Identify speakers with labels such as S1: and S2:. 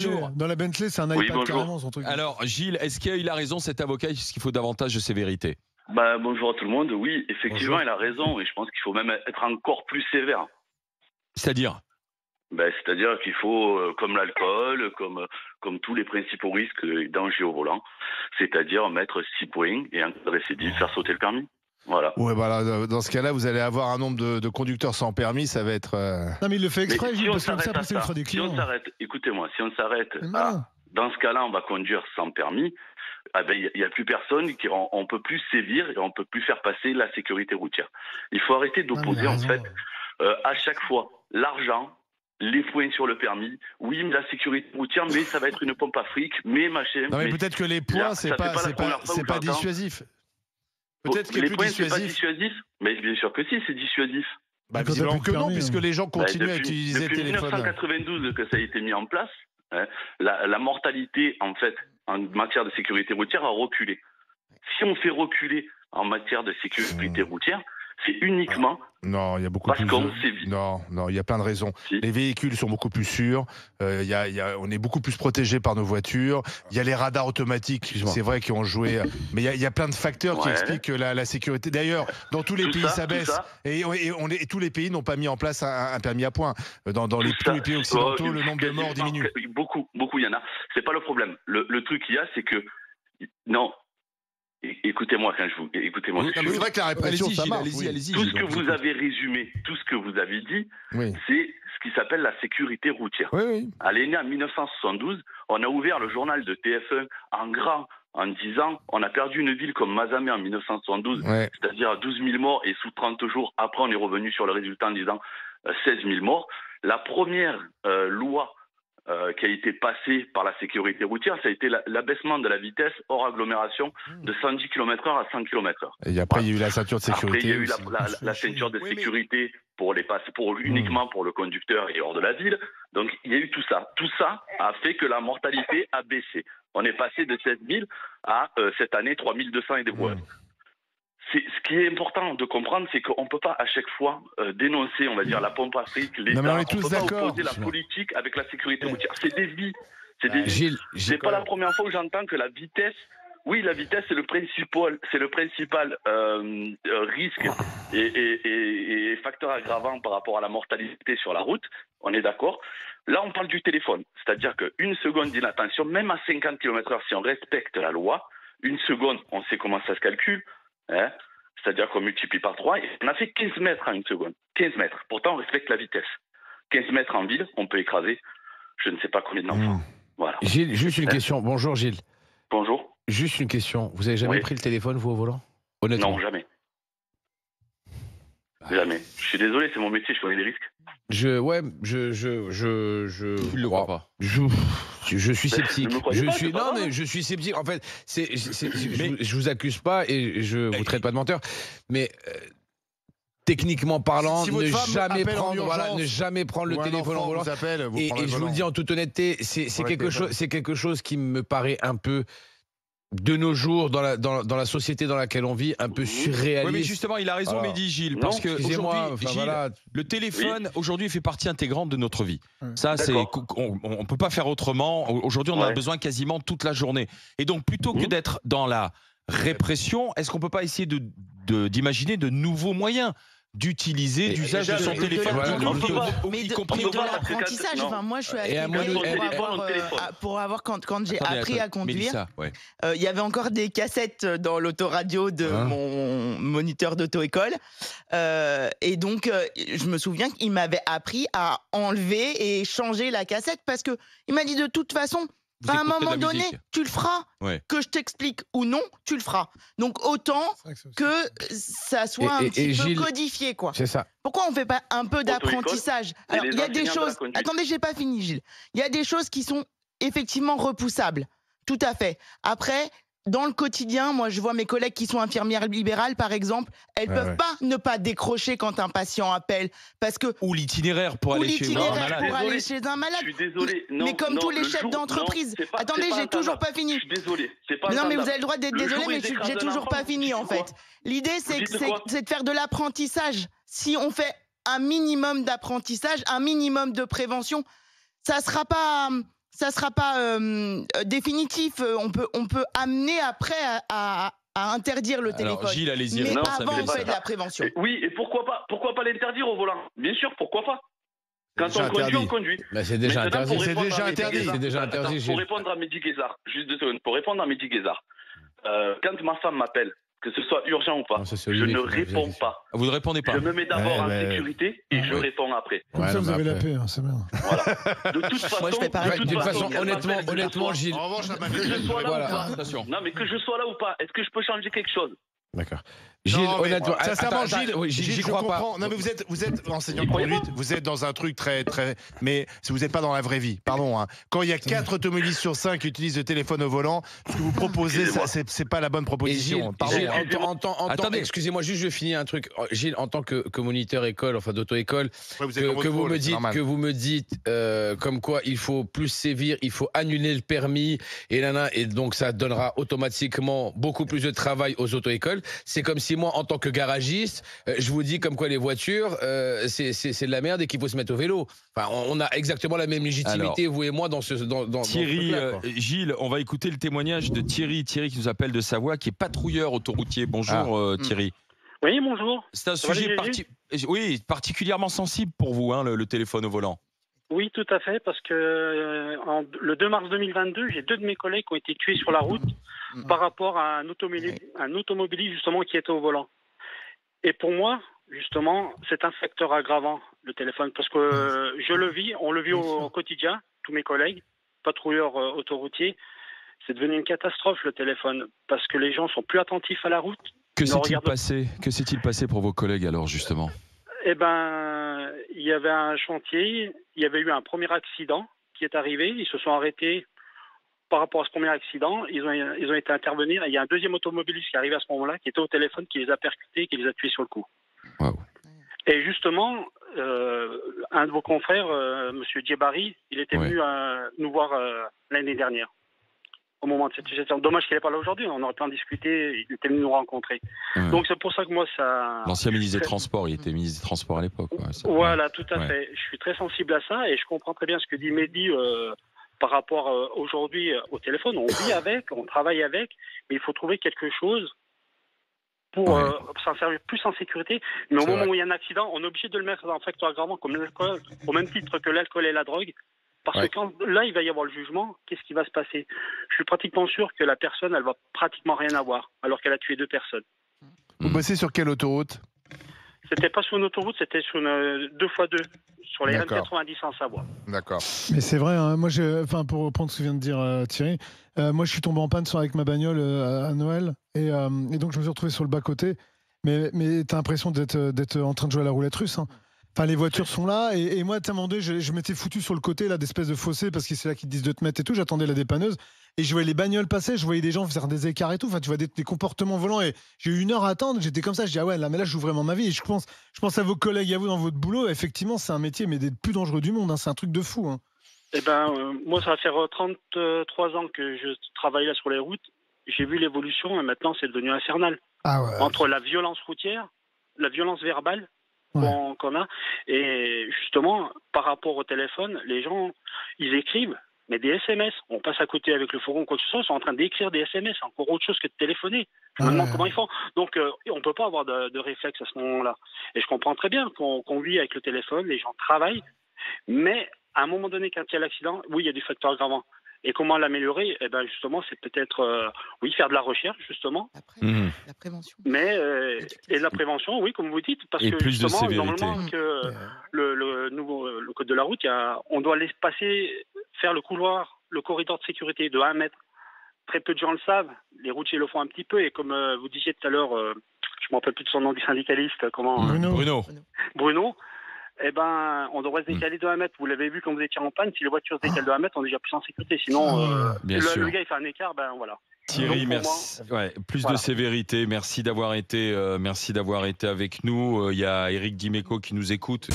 S1: Bonjour.
S2: Dans la Bentley, c'est un
S3: Oui,
S2: iPad
S3: bonjour.
S2: carrément, son truc.
S1: Alors, Gilles, est-ce qu'il a raison cet avocat? Est-ce qu'il faut davantage de sévérité?
S3: Bonjour à tout le monde. Oui, effectivement,
S2: Bonjour.
S3: il a raison et je pense qu'il faut même être encore plus sévère.
S1: C'est-à-dire?
S3: C'est-à-dire qu'il faut, comme l'alcool, comme tous les principaux risques et dangers au volant, c'est-à-dire mettre 6 points et en cas de récidive, faire sauter le permis. Voilà.
S4: Ouais, dans ce cas-là, vous allez avoir un nombre de conducteurs sans permis, ça va être.
S2: Non, mais il le fait exprès,
S3: Mais
S2: Gilles,
S3: si on
S2: parce que comme ça,
S3: s'arrête
S2: après,
S3: à
S2: c'est le
S3: ça,
S2: frais des
S3: si on
S2: clients.
S3: s'arrête, écoutez-moi, si on s'arrête
S2: C'est
S3: à,
S2: malin.
S3: dans ce cas-là, on va conduire sans permis, il n'y a plus personne, on peut plus sévir et on peut plus faire passer la sécurité routière. Il faut arrêter
S2: Non, mais il
S3: d'opposer,
S2: a
S3: en
S2: raison.
S3: fait, à chaque fois, l'argent, les points sur le permis, oui, mais la sécurité routière, mais ça va être une pompe à fric, mais machin.
S4: Non, mais peut-être que les points, c'est pas dissuasif. Peut-être qu'il est
S3: les
S4: plus
S3: points, c'est pas
S4: dissuasif.
S3: dissuasif. Mais bien sûr que si, c'est dissuasif.
S2: Quand
S4: Visiblement
S2: t'as plus
S4: que
S2: de
S4: non,
S2: permis,
S4: puisque les gens continuent à utiliser le
S3: depuis
S4: téléphone.
S3: 1992 que ça a été mis en place, hein, la mortalité, en fait, en matière de sécurité routière a reculé. Si on fait reculer en matière de sécurité routière, c'est uniquement
S4: Non, il y a beaucoup
S3: parce
S4: plus.
S3: qu'on sévit.
S4: Non, il y a plein de raisons.
S3: Si.
S4: Les véhicules sont beaucoup plus sûrs. On est beaucoup plus protégé par nos voitures. Il y a les radars automatiques.
S1: Excuse-moi.
S4: C'est vrai qu'ils ont joué. Mais il y a plein de facteurs qui
S3: Ouais.
S4: expliquent la sécurité. D'ailleurs, dans tous les
S3: Tout
S4: pays,
S3: ça,
S4: ça
S3: tout
S4: baisse.
S3: ça.
S4: Et tous les pays n'ont pas mis en place un permis à points. Dans tous les pays
S3: Ça,
S4: occidentaux, le nombre de morts
S3: quasiment,
S4: diminue.
S3: Beaucoup, il y en a. C'est pas le problème. Le truc qu'il y a, c'est que non. Écoutez-moi écoutez-moi.
S1: Oui,
S3: ce que
S1: non,
S3: je
S1: mais
S4: C'est vrai que la répression,
S1: Allez-y,
S4: ça
S1: Gilles,
S4: marche.
S1: allez-y,
S4: oui.
S1: allez-y.
S3: Tout
S1: Gilles,
S3: ce que
S1: on vous
S3: vous
S1: écoute.
S3: avez résumé, tout ce que vous avez dit,
S4: Oui.
S3: c'est ce qui s'appelle la sécurité routière.
S4: Oui.
S3: Elle est née en 1972. On a ouvert le journal de TF1 en grand en disant on a perdu une ville comme Mazamet en 1972,
S4: Ouais.
S3: c'est-à-dire à 12 000 morts, et sous 30 jours après, on est revenu sur le résultat en disant 16 000 morts. La première loi qui a été passée par la sécurité routière, ça a été l'abaissement de la vitesse hors agglomération de 110 km/h à 100 km/h.
S4: Et après, il y a eu la ceinture de sécurité.
S3: Après, il y a eu
S4: aussi.
S3: la ceinture de
S1: Oui, mais-
S3: sécurité pour les uniquement pour le conducteur et hors de la ville. Donc, il y a eu tout ça. Tout ça a fait que la mortalité a baissé. On est passé de 16 000 à cette année 3 200 et des brouettes. Ce qui est important de comprendre, c'est qu'on ne peut pas à chaque fois dénoncer, on va dire, la pompe à fric, l'État.
S4: mais on est
S3: On
S4: tous
S3: ne peut pas
S4: d'accord.
S3: opposer la politique avec la sécurité routière. C'est des vies. C'est des vies.
S1: Gilles,
S3: C'est pas la première fois que j'entends que la vitesse. Oui, la vitesse c'est le principal risque et facteur aggravant par rapport à la mortalité sur la route. On est d'accord. Là, on parle du téléphone, c'est-à-dire qu'une seconde d'inattention, même à 50 km/h, si on respecte la loi, une seconde, on sait comment ça se calcule, hein, c'est-à-dire qu'on multiplie par 3, et on a fait 15 mètres en une seconde. 15 mètres. Pourtant, on respecte la vitesse. 15 mètres en ville, on peut écraser je ne sais pas combien d'enfants. Voilà.
S5: Gilles, juste une question. Bonjour Gilles.
S3: Bonjour.
S5: Juste une question. Vous avez jamais
S3: Oui.
S5: pris le téléphone, vous, au volant? Honnêtement.
S3: Non, jamais. Jamais. Je suis désolé, c'est mon métier, je connais les risques.
S1: tu ne le crois pas.
S5: Je suis
S3: Ne
S5: sceptique.
S3: me croyez pas, c'est pas
S5: Non,
S3: grave.
S5: mais je suis sceptique. En fait, je vous accuse pas et je vous traite pas de menteur. Mais techniquement parlant,
S4: Si votre
S5: ne
S4: femme
S5: jamais
S4: appelle en
S5: prendre,
S4: urgence,
S5: ne jamais prendre le
S4: ou un
S5: téléphone
S4: enfant
S5: en volant.
S4: vous appelle, vous
S5: Et
S4: prenez le
S5: je vous le
S4: volant.
S5: dis en toute honnêteté, c'est
S4: Ouais,
S5: quelque chose qui me paraît un peu de nos jours dans la société dans laquelle on vit, un peu surréaliste.
S1: Oui, mais justement, il a raison,
S5: Alors,
S1: Mehdi, Gilles,
S3: non,
S1: parce que
S5: excusez-moi,
S1: aujourd'hui,
S5: enfin,
S1: Gilles,
S5: voilà.
S1: le téléphone, aujourd'hui, fait partie intégrante de notre vie. Ça, c'est,
S3: D'accord.
S1: on peut pas faire autrement. Aujourd'hui, on en a
S3: Ouais.
S1: besoin quasiment toute la journée. Et donc, plutôt que d'être dans la répression, est-ce qu'on peut pas essayer d'imaginer de nouveaux moyens d'utiliser l'usage de son
S3: déjà,
S1: téléphone,
S5: voilà,
S1: y compris-
S6: Mais
S1: y
S6: de,
S1: compris
S6: mais
S1: au
S6: de
S1: volant.
S6: l'apprentissage,
S3: Non.
S6: enfin, moi je suis
S5: Et un
S6: assez
S5: mono-
S6: pour
S3: téléphone,
S6: avoir,
S3: téléphone.
S6: pour avoir quand j'ai
S1: Attendez,
S6: appris à
S1: attends,
S6: conduire,
S1: Mélissa, ouais.
S6: il y avait encore des cassettes dans l'autoradio de
S5: Hein
S6: mon moniteur d'auto-école. Et donc, je me souviens qu'il m'avait appris à enlever et changer la cassette parce que il m'a dit de toute façon,
S1: Vous
S6: à un
S1: écoutez de la
S6: moment donné,
S1: musique.
S6: tu le feras.
S1: Ouais.
S6: Que je t'explique ou non, tu le feras. Donc, autant que ça soit un
S5: Et
S6: petit peu
S5: Gilles-
S6: codifié, quoi.
S5: C'est ça.
S6: Pourquoi on fait pas un peu d'apprentissage? Alors,
S3: les
S6: il y a des
S3: enseignants de la
S6: choses.
S3: conduite.
S6: Attendez, j'ai pas fini, Gilles. Il y a des choses qui sont effectivement repoussables. Tout à fait. Après, dans le quotidien, moi, je vois mes collègues qui sont infirmières libérales, par exemple, elles peuvent pas ne pas décrocher quand un patient appelle, parce que
S1: Ou l'itinéraire pour
S6: ou
S1: aller chez un
S6: l'itinéraire
S1: malade.
S6: pour aller
S3: Désolé.
S6: chez un malade.
S3: Je suis désolé. Non,
S6: mais comme
S3: non,
S6: tous les
S3: le
S6: chefs
S3: jour-
S6: d'entreprise.
S3: non, c'est pas-
S6: Attendez,
S3: c'est pas
S6: j'ai toujours
S3: entendable.
S6: pas fini.
S3: Je suis désolé. C'est pas
S6: Non, mais vous
S3: entendable.
S6: avez le droit d'être
S3: Le
S6: désolé,
S3: jour où
S6: mais
S3: ils écrasent
S6: j'ai
S3: un
S6: toujours
S3: enfant,
S6: pas
S3: vous
S6: fini,
S3: dites
S6: en
S3: quoi?
S6: fait. L'idée, c'est
S3: dites quoi?
S6: de faire de l'apprentissage. Si on fait un minimum d'apprentissage, un minimum de prévention, ça sera pas ça sera pas définitif. On peut amener après à interdire le téléphone.
S1: Alors, Gilles, allez-y.
S6: Mais
S3: Non,
S6: avant, on fait de la prévention.
S3: Oui, et pourquoi pas l'interdire au volant? Bien sûr, pourquoi pas? Quand
S4: déjà
S3: on conduit,
S4: interdit.
S3: on conduit.
S5: Bah, c'est déjà
S3: Maintenant,
S5: interdit.
S3: pour
S4: C'est
S3: répondre
S4: déjà
S3: à Mehdi
S4: interdit.
S3: Guézard-
S5: C'est déjà
S3: Attends,
S5: interdit,
S3: Pour
S5: Gilles.
S3: répondre à Mehdi Guézard, juste 2 secondes, pour répondre à Mehdi Guézard, quand ma femme m'appelle, que ce soit urgent ou pas,
S5: Non, ça, c'est
S3: je
S5: Olivier
S3: ne
S5: qui l'a
S3: réponds
S5: vérifié.
S3: pas.
S1: Vous ne répondez pas.
S3: Je me mets d'abord en
S4: Ouais,
S3: sécurité et je
S1: Oui.
S3: réponds après.
S2: Comme
S5: Ouais,
S2: ça,
S5: non,
S2: vous
S5: mais
S2: avez la
S5: après-
S2: paix, c'est bien.
S3: Voilà. De toute façon,
S6: Moi, je fais pareil.
S3: de toute
S5: D'une façon,
S3: façon,
S5: honnêtement, Gilles.
S4: En revanche, la
S3: que je
S4: manette,
S3: sois là
S5: Voilà.
S3: ou pas.
S1: Attention.
S3: Non, mais que je sois là ou pas, est-ce que je peux changer quelque chose?
S5: D'accord. Gilles,
S4: Non, mais
S5: honnêtement,
S4: sincèrement,
S5: attends,
S4: Gilles,
S5: oui,
S4: Gilles,
S5: j'y
S4: je
S5: crois pas.
S4: comprends. Non, mais vous êtes enseignant
S3: J'y
S4: de
S3: croyais
S4: conduite, vous êtes dans un truc très, mais vous n'êtes pas dans la vraie vie. Pardon. Hein. Quand il y a 4 automobilistes sur 5 qui utilisent le téléphone au volant, ce que vous proposez, c'est pas la bonne
S5: Et
S4: proposition.
S5: Gilles,
S4: Pardon.
S5: Gilles,
S4: Hein.
S1: Attendez.
S5: excusez-moi, juste je finis un truc. Gilles, en tant que moniteur école, enfin d'auto-école,
S4: Ouais, vous êtes dans votre rôle, c'est normal.
S5: que vous me dites comme quoi il faut plus sévir, il faut annuler le permis et donc ça donnera automatiquement beaucoup plus de travail aux auto-écoles. C'est comme si moi, en tant que garagiste, je vous dis comme quoi les voitures, c'est de la merde et qu'il faut se mettre au vélo. Enfin, on a exactement la même légitimité, vous et moi, dans ce
S1: Thierry,
S5: truc-là, quoi.
S1: Gilles, on va écouter le témoignage de Thierry qui nous appelle de Savoie, qui est patrouilleur autoroutier. Bonjour Thierry.
S7: Oui, bonjour.
S1: C'est un
S7: Ça va,
S1: sujet
S7: Gégé
S1: particulièrement sensible pour vous, hein, le téléphone au volant.
S7: Oui, tout à fait, parce que le 2 mars 2022, j'ai 2 de mes collègues qui ont été tués sur la route par rapport à un automobiliste justement qui était au volant. Et pour moi, justement, c'est un facteur aggravant, le téléphone, parce que je le vis, on le vit au quotidien, tous mes collègues, patrouilleurs autoroutiers. C'est devenu une catastrophe, le téléphone, parce que les gens sont plus attentifs à la route.
S1: Que
S7: Ne
S1: s'est-il
S7: regardent-
S1: passé Que s'est-il passé pour vos collègues alors justement?
S7: Eh ben, il y avait un chantier, il y avait eu un premier accident qui est arrivé, ils se sont arrêtés par rapport à ce premier accident, ils ont été intervenir, et il y a un deuxième automobiliste qui est arrivé à ce moment-là, qui était au téléphone, qui les a percutés, qui les a tués sur le coup.
S1: Waouh.
S7: Et justement, un de vos confrères, Monsieur Djebari, il était venu nous voir l'année dernière. Au moment de cette situation. Dommage qu'il n'est pas là aujourd'hui, on aurait pu en discuter, il était venu nous rencontrer.
S1: Ouais.
S7: Donc c'est pour ça que moi ça...
S1: L'ancien ministre des Transports, il était ministre des Transports à l'époque. Ouais, ça-
S7: Voilà, tout à
S1: Ouais.
S7: fait. Je suis très sensible à ça et je comprends très bien ce que dit Mehdi par rapport aujourd'hui au téléphone. On vit avec, on travaille avec, mais il faut trouver quelque chose pour s'en servir plus en sécurité. Mais au
S5: C'est
S7: moment
S5: vrai.
S7: où il y a un accident, on est obligé de le mettre dans un facteur aggravant comme l'alcool, au même titre que l'alcool et la drogue. Parce
S5: Ouais.
S7: que quand là, il va y avoir le jugement, qu'est-ce qui va se passer? Je suis pratiquement sûr que la personne, elle va pratiquement rien avoir, alors qu'elle a tué 2 personnes.
S4: Vous bossez sur quelle autoroute?
S7: C'était pas sur une autoroute, c'était sur une 2x2, sur les
S4: D'accord.
S7: M90 en Savoie.
S4: D'accord.
S2: Mais c'est vrai, hein, moi, pour reprendre ce que vient de dire Thierry, moi je suis tombé en panne avec ma bagnole à Noël et donc je me suis retrouvé sur le bas-côté. Mais t'as l'impression d'être en train de jouer à la roulette russe. Hein. Enfin, les voitures sont là et moi, à un moment donné, je m'étais foutu sur le côté là d'espèce de fossé parce que c'est là qu'ils te disent de te mettre et tout. J'attendais la dépanneuse et je voyais les bagnoles passer, je voyais des gens faire des écarts et tout. Enfin, tu vois des comportements volants et j'ai eu 1 heure à attendre. J'étais comme ça, je dis ah ouais, là, mais là, je joue vraiment ma vie. Et je pense à vos collègues, à vous dans votre boulot. Effectivement, c'est un métier mais des plus dangereux du monde. Hein. C'est un truc de fou. Hein.
S7: Eh ben, moi, ça va faire 33 ans que je travaille là sur les routes. J'ai vu l'évolution et maintenant, c'est devenu infernal.
S2: Ah ouais.
S7: Entre la violence routière, la violence verbale
S2: Ouais.
S7: qu'on a, et justement, par rapport au téléphone, les gens, ils écrivent, mais des SMS. On passe à côté avec le fourgon, quoi que ce soit, ils sont en train d'écrire des SMS, c'est encore autre chose que de téléphoner. Je me demande comment ils font. Donc, on peut pas avoir de réflexe à ce moment-là. Et je comprends très bien qu'on vit avec le téléphone, les gens travaillent, mais à un moment donné, quand il y a l'accident, oui, il y a du facteur aggravant. Et comment l'améliorer? Eh ben justement, c'est peut-être, oui, faire de la recherche, justement.
S6: La prévention.
S7: Mais, et de la prévention, oui, comme vous dites, parce
S1: Et
S7: que
S1: plus de
S7: justement,
S1: sévérité.
S7: normalement, que le code de la route, on doit laisser passer, faire le couloir, le corridor de sécurité de 1 mètre. Très peu de gens le savent. Les routiers le font un petit peu. Et comme vous disiez tout à l'heure, je ne me rappelle plus de son nom du syndicaliste, Bruno. Eh ben, on devrait se décaler de 1 mètre. Vous l'avez vu quand vous étiez en panne, si les voitures se décalent de 1 mètre, on est déjà plus en sécurité. Sinon,
S1: Bien sûr.
S7: le gars, il fait un écart, ben voilà.
S1: Thierry,
S7: Donc, pour
S1: merci. Ouais, plus
S7: voilà.
S1: de sévérité. Merci d'avoir été avec nous. Il y a Éric Dimeco qui nous écoute.